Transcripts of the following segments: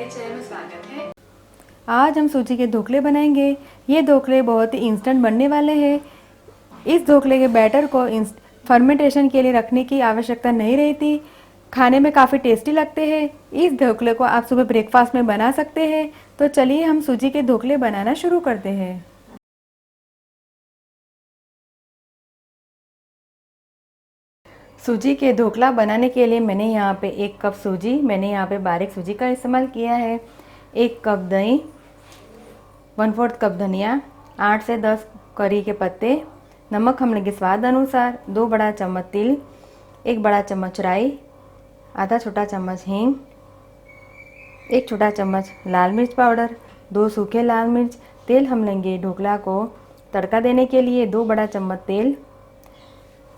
मेरे चैनल में स्वागत है। आज हम सूजी के ढोकले बनाएंगे। ये ढोकले बहुत ही इंस्टेंट बनने वाले हैं। इस ढोकले के बैटर को फर्मेंटेशन के लिए रखने की आवश्यकता नहीं रहती। खाने में काफ़ी टेस्टी लगते हैं। इस ढोकले को आप सुबह ब्रेकफास्ट में बना सकते हैं। तो चलिए हम सूजी के ढोकले बनाना शुरू करते हैं। सूजी के ढोकला बनाने के लिए मैंने यहाँ पे 1 कप सूजी, मैंने यहाँ पे बारीक सूजी का इस्तेमाल किया है। 1 कप दही, 1/4 कप धनिया, 8 से 10 करी के पत्ते, नमक हम लेंगे स्वाद अनुसार, 2 बड़ा चम्मच तिल, 1 बड़ा चम्मच राई, आधा छोटा चम्मच हींग, 1 छोटा चम्मच लाल मिर्च पाउडर, 2 सूखे लाल मिर्च। तेल हम लेंगे ढोकला को तड़का देने के लिए 2 बड़ा चम्मच तेल,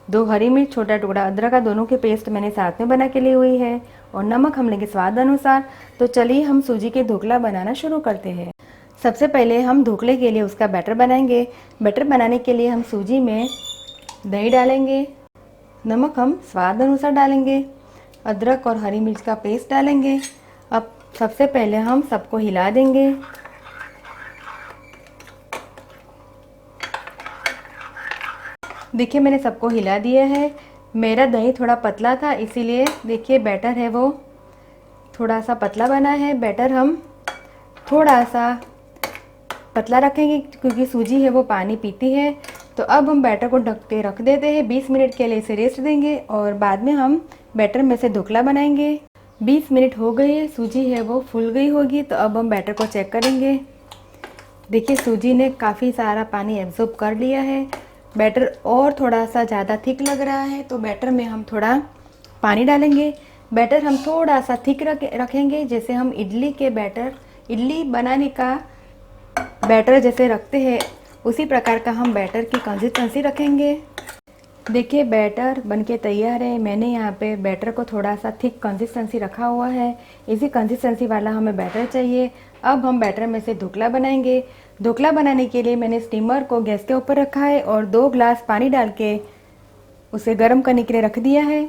2 हरी मिर्च, छोटा टुकड़ा अदरक का, दोनों के पेस्ट मैंने साथ में बना के ली हुई है, और नमक हम लेंगे स्वाद अनुसार। तो चलिए हम सूजी के ढोकला बनाना शुरू करते हैं। सबसे पहले हम ढोकले के लिए उसका बैटर बनाएंगे। बैटर बनाने के लिए हम सूजी में दही डालेंगे, नमक हम स्वाद अनुसार डालेंगे, अदरक और हरी मिर्च का पेस्ट डालेंगे। अब सबसे पहले हम सबको हिला देंगे। देखिए मैंने सबको हिला दिया है। मेरा दही थोड़ा पतला था, इसीलिए देखिए बैटर है वो थोड़ा सा पतला बना है। बैटर हम थोड़ा सा पतला रखेंगे क्योंकि सूजी है वो पानी पीती है। तो अब हम बैटर को ढक के रख देते हैं। 20 मिनट के लिए इसे रेस्ट देंगे और बाद में हम बैटर में से ढोकला बनाएंगे। 20 मिनट हो गए हैं, सूजी है वो फूल गई होगी। तो अब हम बैटर को चेक करेंगे। देखिए सूजी ने काफ़ी सारा पानी एब्जॉर्ब कर लिया है। बैटर और थोड़ा सा ज़्यादा थिक लग रहा है, तो बैटर में हम थोड़ा पानी डालेंगे। बैटर हम थोड़ा सा थिक रखेंगे, जैसे हम इडली बनाने का बैटर जैसे रखते हैं उसी प्रकार का हम बैटर की कंसिस्टेंसी रखेंगे। देखिए बैटर बनके तैयार है। मैंने यहाँ पे बैटर को थोड़ा सा थिक कंसिस्टेंसी रखा हुआ है। इसी कंसिस्टेंसी वाला हमें बैटर चाहिए। अब हम बैटर में से ढोकला बनाएंगे। ढोकला बनाने के लिए मैंने स्टीमर को गैस के ऊपर रखा है और 2 ग्लास पानी डाल के उसे गर्म करने के लिए रख दिया है।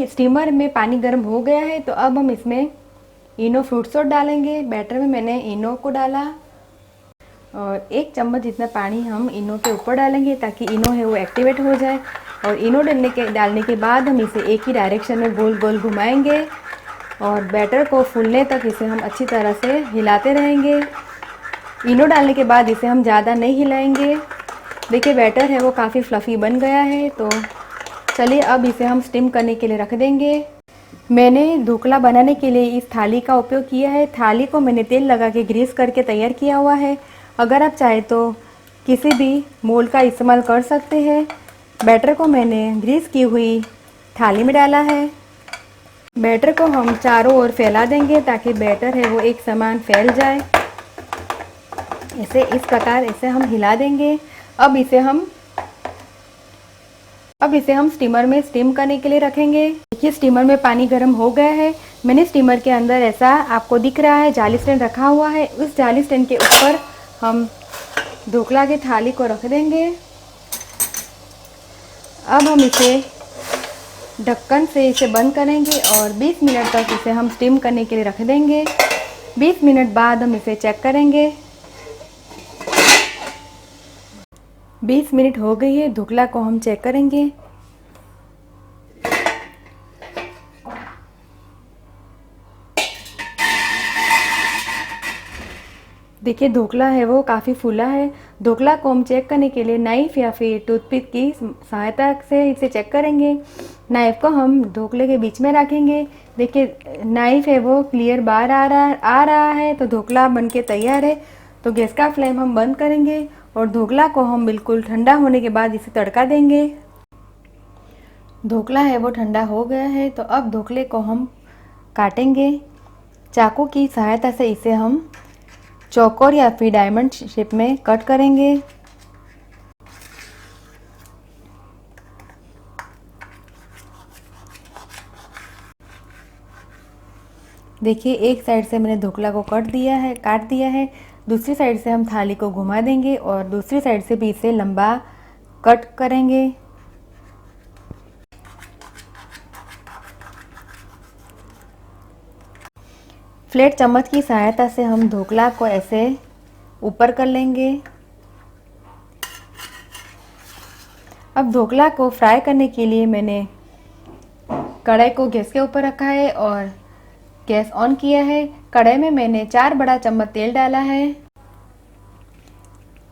स्टीमर में पानी गर्म हो गया है, तो अब हम इसमें इनो फ्रूट सॉस डालेंगे। बैटर में मैंने इनो को डाला और 1 चम्मच जितना पानी हम इनो के ऊपर डालेंगे ताकि इनो है वो एक्टिवेट हो जाए। और इनो डालने के बाद हम इसे एक ही डायरेक्शन में गोल गोल घुमाएंगे और बैटर को फूलने तक इसे हम अच्छी तरह से हिलाते रहेंगे। इनो डालने के बाद इसे हम ज़्यादा नहीं हिलाएंगे। देखिए बैटर है वो काफ़ी फ्लफ़ी बन गया है। तो चलिए अब इसे हम स्टीम करने के लिए रख देंगे। मैंने ढोकला बनाने के लिए इस थाली का उपयोग किया है। थाली को मैंने तेल लगा के ग्रीस करके तैयार किया हुआ है। अगर आप चाहे तो किसी भी मोल्ड का इस्तेमाल कर सकते हैं। बैटर को मैंने ग्रीस की हुई थाली में डाला है। बैटर को हम चारों ओर फैला देंगे ताकि बैटर है वो एक समान फैल जाए। इस प्रकार इसे हम हिला देंगे। अब इसे हम स्टीमर में स्टीम करने के लिए रखेंगे। देखिए स्टीमर में पानी गर्म हो गया है। मैंने स्टीमर के अंदर ऐसा आपको दिख रहा है जाली स्टैंड रखा हुआ है। उस जाली स्टैंड के ऊपर हम ढोकला की थाली को रख देंगे। अब हम इसे ढक्कन से इसे बंद करेंगे और 20 मिनट तक इसे हम स्टीम करने के लिए रख देंगे। 20 मिनट बाद हम इसे चेक करेंगे। 20 मिनट हो गई है। ढोकला को हम चेक करेंगे। देखिए ढोकला है वो काफ़ी फूला है। ढोकला को हम चेक करने के लिए नाइफ या फिर टूथपिक की सहायता से इसे चेक करेंगे। नाइफ को हम ढोकले के बीच में रखेंगे। देखिए नाइफ है वो क्लियर बाहर आ रहा है, तो ढोकला बनके तैयार है। तो गैस का फ्लेम हम बंद करेंगे और ढोकला को हम बिल्कुल ठंडा होने के बाद इसे तड़का देंगे। ढोकला है वो ठंडा हो गया है। तो अब ढोकले को हम काटेंगे। चाकू की सहायता से इसे हम चौकोर या फिर डायमंड शेप में कट करेंगे। देखिए एक साइड से मैंने ढोकला को काट दिया है। दूसरी साइड से हम थाली को घुमा देंगे और दूसरी साइड से भी इसे लंबा कट करेंगे। फ्लैट चम्मच की सहायता से हम ढोकला को ऐसे ऊपर कर लेंगे। अब ढोकला को फ्राई करने के लिए मैंने कढ़ाई को गैस के ऊपर रखा है और गैस ऑन किया है। कढ़ाई में मैंने 4 बड़ा चम्मच तेल डाला है।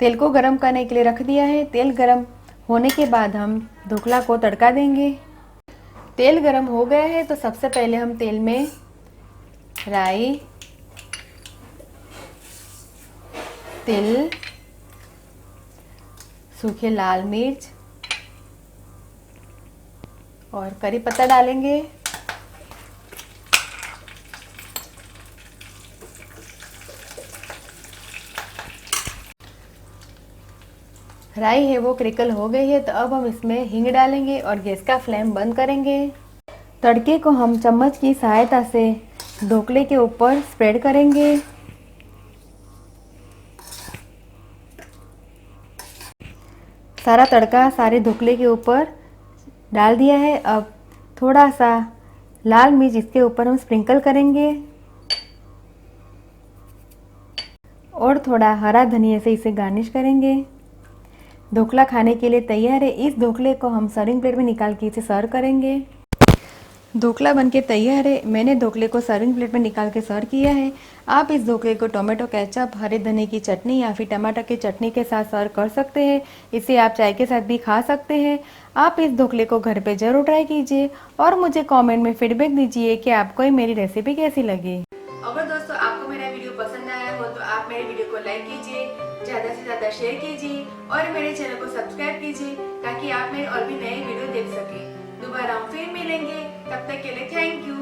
तेल को गरम करने के लिए रख दिया है। तेल गरम होने के बाद हम ढोकला को तड़का देंगे। तेल गरम हो गया है तो सबसे पहले हम तेल में राई, तिल, सूखे लाल मिर्च और करी पत्ता डालेंगे। राई है वो क्रिकल हो गई है तो अब हम इसमें हींग डालेंगे और गैस का फ्लेम बंद करेंगे। तड़के को हम चम्मच की सहायता से ढोकले के ऊपर स्प्रेड करेंगे। सारा तड़का सारे ढोकले के ऊपर डाल दिया है। अब थोड़ा सा लाल मिर्च इसके ऊपर हम स्प्रिंकल करेंगे और थोड़ा हरा धनिया से इसे गार्निश करेंगे। ढोकला खाने के लिए तैयार है। इस ढोकले को हम सर्विंग प्लेट में निकाल के इसे सर्व करेंगे। ढोकला बनके तैयार है। मैंने ढोकले को सर्विंग प्लेट में निकाल के सर्व किया है। आप इस ढोकले को टोमेटो केचप, हरे धनिया की चटनी या फिर टमाटर की चटनी के साथ सर्व कर सकते हैं। इसे आप चाय के साथ भी खा सकते हैं। आप इस ढोकले को घर पे ज़रूर ट्राई कीजिए और मुझे कमेंट में फीडबैक दीजिए कि आपको ये मेरी रेसिपी कैसी लगी। अगर दोस्तों आपको मेरा वीडियो पसंद आया हो तो आप मेरे वीडियो को लाइक कीजिए, ज़्यादा से ज़्यादा शेयर कीजिए और मेरे चैनल को सब्सक्राइब कीजिए ताकि आप मेरे और भी नए वीडियो देख सकें। दोबारा हम फिर मिलेंगे, तब तक के लिए थैंक यू।